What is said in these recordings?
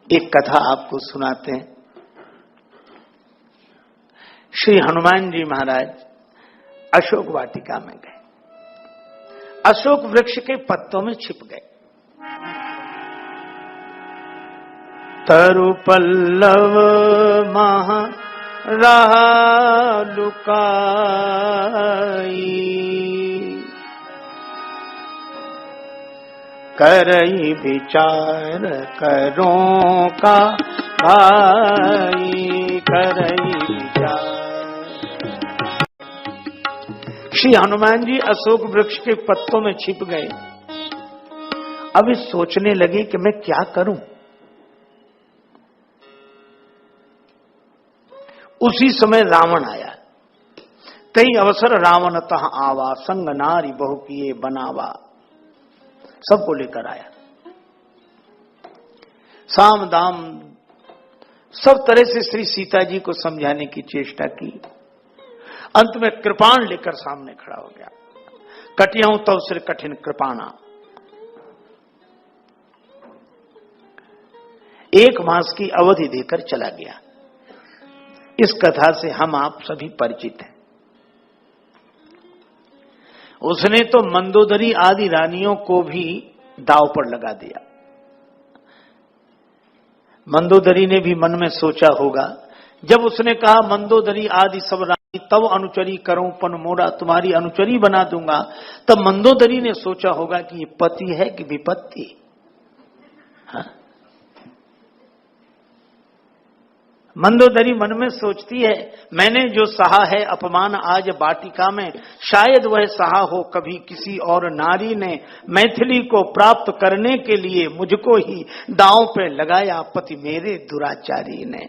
एक कथा आपको सुनाते हैं। श्री हनुमान जी महाराज अशोक वाटिका में गए, अशोक वृक्ष के पत्तों में छिप गए। तरु पल्लव महा रहा लुकाई, करई विचार करों का भाई, करई विचार। श्री हनुमान जी अशोक वृक्ष के पत्तों में छिप गए। अब इस सोचने लगे कि मैं क्या करूं। उसी समय रावण आया। कई अवसर रावण तह आवा, संग नारी बहु किए बनावा। सबको लेकर आया, साम दाम सब तरह से श्री सीता जी को समझाने की चेष्टा की। अंत में कृपाण लेकर सामने खड़ा हो गया। कटियाऊं तब सिर कठिन कृपाणा। 1 मास की अवधि देकर चला गया। इस कथा से हम आप सभी परिचित हैं। उसने तो मंदोदरी आदि रानियों को भी दांव पर लगा दिया। मंदोदरी ने भी मन में सोचा होगा, जब उसने कहा मंदोदरी आदि सब रानी तब अनुचरी करूं पन मोरा, तुम्हारी अनुचरी बना दूंगा, तब मंदोदरी ने सोचा होगा कि ये पति है कि विपत्ति। हाँ? मंदोदरी मन में सोचती है, मैंने जो सहा है अपमान आज वाटिका में, शायद वह सहा हो कभी किसी और नारी ने। मैथिली को प्राप्त करने के लिए मुझको ही दांव पे लगाया पति मेरे दुराचारी ने।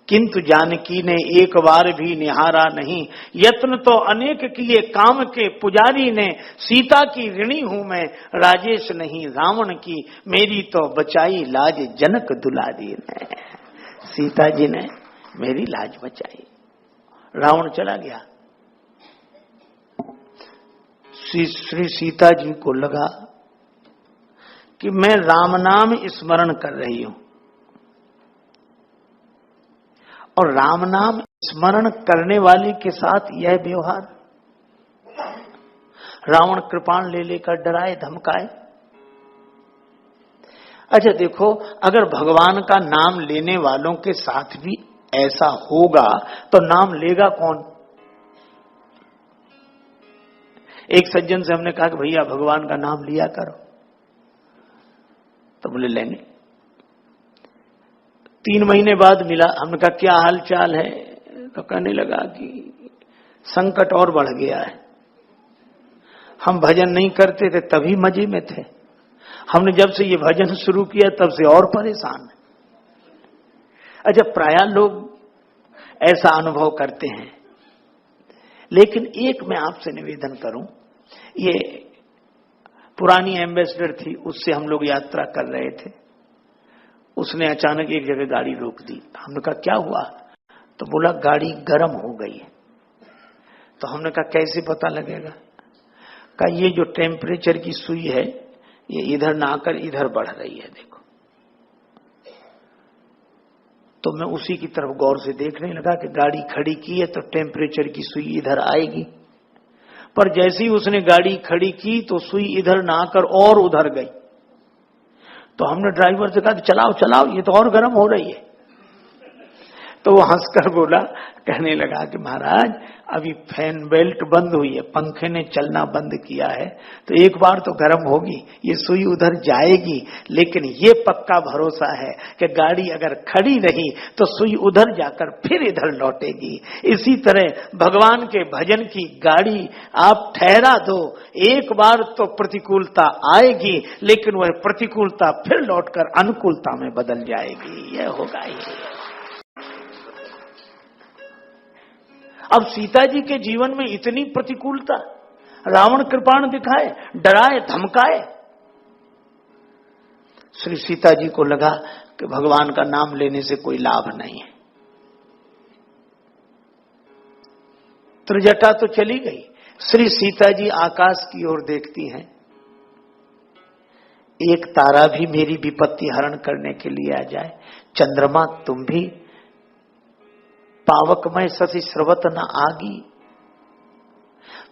किंतु जानकी ने एक बार भी निहारा नहीं, यत्न तो अनेक किए काम के पुजारी ने। सीता की ऋणी हूं मैं, राजेश नहीं रावण की, मेरी तो बचाई लाज जनक दुलारी ने। सीता जी ने मेरी लाज बचाई। रावण चला गया। श्री सीता जी को लगा कि मैं राम नाम स्मरण कर रही हूं, और राम नाम स्मरण करने वाले के साथ यह व्यवहार। रावण कृपाण ले लेकर डराए धमकाए। अच्छा देखो, अगर भगवान का नाम लेने वालों के साथ भी ऐसा होगा तो नाम लेगा कौन। एक सज्जन से हमने कहा कि भैया भगवान का नाम लिया करो, तो बोले लेंगे। 3 महीने बाद मिला, हमने कहा क्या हाल चाल है, तो कहने लगा कि संकट और बढ़ गया है। हम भजन नहीं करते थे तभी मजे में थे, हमने जब से ये भजन शुरू किया तब से और परेशान है। अच्छा, प्रायः लोग ऐसा अनुभव करते हैं। लेकिन एक मैं आपसे निवेदन करूं, ये पुरानी एम्बेसडर थी, उससे हम लोग यात्रा कर रहे थे। उसने अचानक एक जगह गाड़ी रोक दी। हमने कहा क्या हुआ, तो बोला गाड़ी गर्म हो गई है। तो हमने कहा कैसे पता लगेगा। कहा ये जो टेम्परेचर की सुई है ये इधर ना आकर इधर बढ़ रही है, देखो। तो मैं उसी की तरफ गौर से देखने लगा कि गाड़ी खड़ी की है तो टेम्परेचर की सुई इधर आएगी, पर जैसे ही उसने गाड़ी खड़ी की तो सुई इधर ना आकर और उधर गई। तो हमने ड्राइवर से कहा कि चलाओ चलाओ, ये तो और गर्म हो रही है। तो वो हंसकर बोला, कहने लगा कि महाराज अभी फैन बेल्ट बंद हुई है, पंखे ने चलना बंद किया है, तो एक बार तो गर्म होगी, ये सुई उधर जाएगी, लेकिन ये पक्का भरोसा है कि गाड़ी अगर खड़ी रही तो सुई उधर जाकर फिर इधर लौटेगी। इसी तरह भगवान के भजन की गाड़ी आप ठहरा दो, एक बार तो प्रतिकूलता आएगी, लेकिन वह प्रतिकूलता फिर लौटकर अनुकूलता में बदल जाएगी। यह होगा ही। अब सीता जी के जीवन में इतनी प्रतिकूलता, रावण कृपाण दिखाए, डराए धमकाए। श्री सीता जी को लगा कि भगवान का नाम लेने से कोई लाभ नहीं है। त्रिजटा तो चली गई। श्री सीता जी आकाश की ओर देखती हैं। एक तारा भी मेरी विपत्ति हरण करने के लिए आ जाए, चंद्रमा तुम भी पावकमय शशि स्रवत न आगी।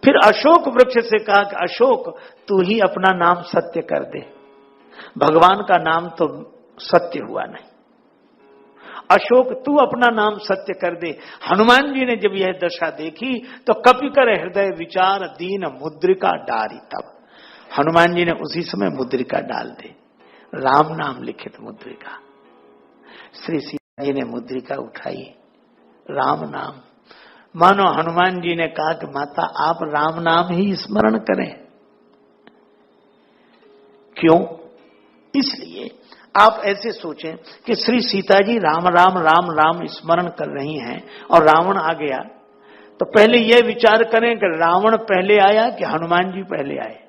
फिर अशोक वृक्ष से कहा कि अशोक तू ही अपना नाम सत्य कर दे। भगवान का नाम तो सत्य हुआ नहीं, अशोक तू अपना नाम सत्य कर दे। हनुमान जी ने जब यह दशा देखी तो कपिकर हृदय विचार दीन मुद्रिका डारी। तब हनुमान जी ने उसी समय मुद्रिका डाल दी, राम नाम लिखित मुद्रिका। श्री सीता जी ने मुद्रिका उठाई, राम नाम। मानो हनुमान जी ने कहा कि माता आप राम नाम ही स्मरण करें। क्यों? इसलिए आप ऐसे सोचें कि श्री सीता जी राम राम राम राम स्मरण कर रही हैं और रावण आ गया, तो पहले यह विचार करें कि रावण पहले आया कि हनुमान जी पहले आए।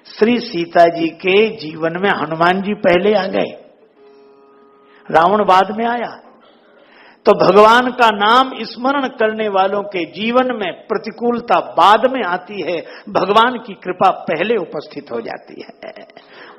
श्री सीता जी के जीवन में हनुमान जी पहले आ गए, रावण बाद में आया। तो भगवान का नाम स्मरण करने वालों के जीवन में प्रतिकूलता बाद में आती है, भगवान की कृपा पहले उपस्थित हो जाती है,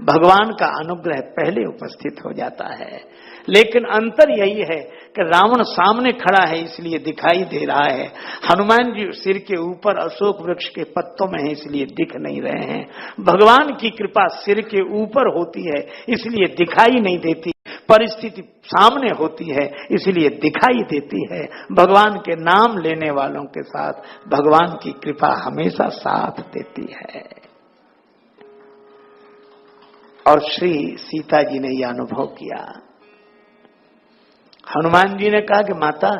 भगवान का अनुग्रह पहले उपस्थित हो जाता है। लेकिन अंतर यही है कि रावण सामने खड़ा है इसलिए दिखाई दे रहा है, हनुमान जी सिर के ऊपर अशोक वृक्ष के पत्तों में है इसलिए दिख नहीं रहे हैं। भगवान की कृपा सिर के ऊपर होती है इसलिए दिखाई नहीं देती, परिस्थिति सामने होती है इसलिए दिखाई देती है। भगवान के नाम लेने वालों के साथ भगवान की कृपा हमेशा साथ देती है। और श्री सीता जी ने यह अनुभव किया। हनुमान जी ने कहा कि माता,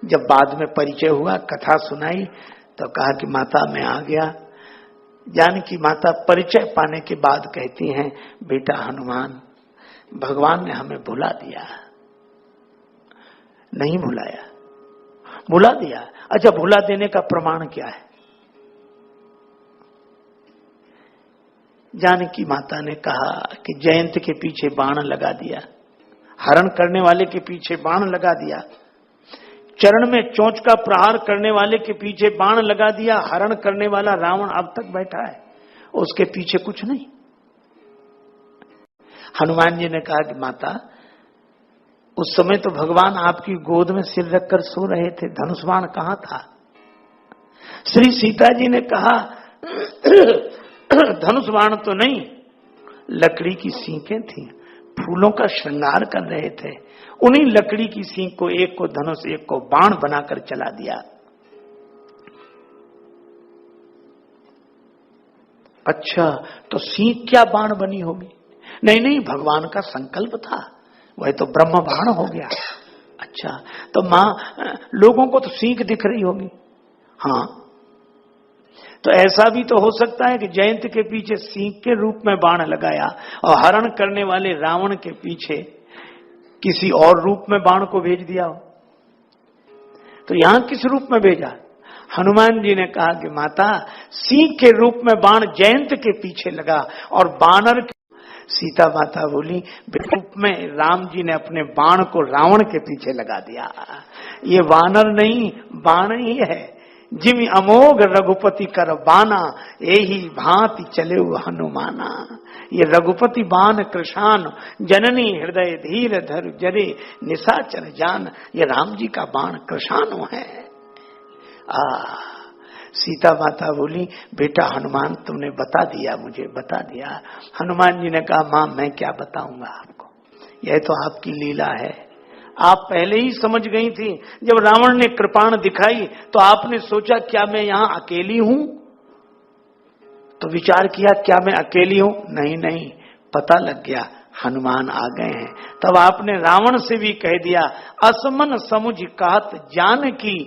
जब बाद में परिचय हुआ, कथा सुनाई, तो कहा कि माता मैं आ गया। जानकी माता परिचय पाने के बाद कहती हैं, बेटा हनुमान, भगवान ने हमें भुला दिया। नहीं भुलाया, भुला दिया। अच्छा, भुला देने का प्रमाण क्या है? जानकी माता ने कहा कि जयंत के पीछे बाण लगा दिया, हरण करने वाले के पीछे बाण लगा दिया, चरण में चोंच का प्रहार करने वाले के पीछे बाण लगा दिया, हरण करने वाला रावण अब तक बैठा है, उसके पीछे कुछ नहीं। हनुमान जी ने कहा कि माता, उस समय तो भगवान आपकी गोद में सिर रखकर सो रहे थे, धनुष बाण कहां था? श्री सीता जी ने कहा धनुष बाण तो नहीं, लकड़ी की सींकें थी, फूलों का श्रृंगार कर रहे थे, उन्हीं लकड़ी की सींक को एक को धनुष एक को बाण बनाकर चला दिया। अच्छा, तो सींक क्या बाण बनी होगी? नहीं नहीं, भगवान का संकल्प था, वह तो ब्रह्म बाण हो गया। अच्छा, तो मां लोगों को तो सींक दिख रही होगी। हाँ, तो ऐसा भी तो हो सकता है कि जयंत के पीछे सींक के रूप में बाण लगाया और हरण करने वाले रावण के पीछे किसी और रूप में बाण को भेज दिया हो। तो यहां किस रूप में भेजा? हनुमान जी ने कहा कि माता, सींक के रूप में बाण जयंत के पीछे लगा और बानर। सीता माता बोली, रूप में राम जी ने अपने बाण को रावण के पीछे लगा दिया। ये वानर नहीं, बाण ही है। जिमि अमोघ रघुपति कर बाना, यही भांति चले हनुमाना। ये रघुपति बाण कृशान, जननी हृदय धीर धर जरे निशाचर जान। ये राम जी का बाण कृशानु है। सीता माता बोली, बेटा हनुमान, तुमने बता दिया, मुझे बता दिया। हनुमान जी ने कहा, मां मैं क्या बताऊंगा आपको, यह तो आपकी लीला है। आप पहले ही समझ गई थी, जब रावण ने कृपाण दिखाई तो आपने सोचा क्या मैं यहां अकेली हूं? तो विचार किया क्या मैं अकेली हूं? नहीं नहीं, पता लग गया हनुमान आ गए हैं। तब आपने रावण से भी कह दिया, असमन समुझ कहत जान की,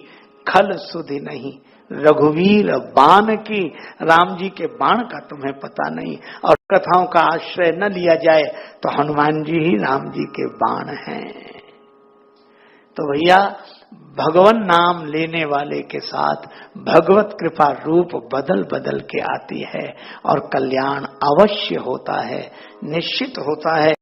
खल सुधि नहीं रघुवीर बाण की। राम जी के बाण का तुम्हें पता नहीं, और कथाओं का आश्रय न लिया जाए तो हनुमान जी ही राम जी के बाण हैं। तो भैया, भगवान नाम लेने वाले के साथ भगवत कृपा रूप बदल बदल के आती है और कल्याण अवश्य होता है, निश्चित होता है।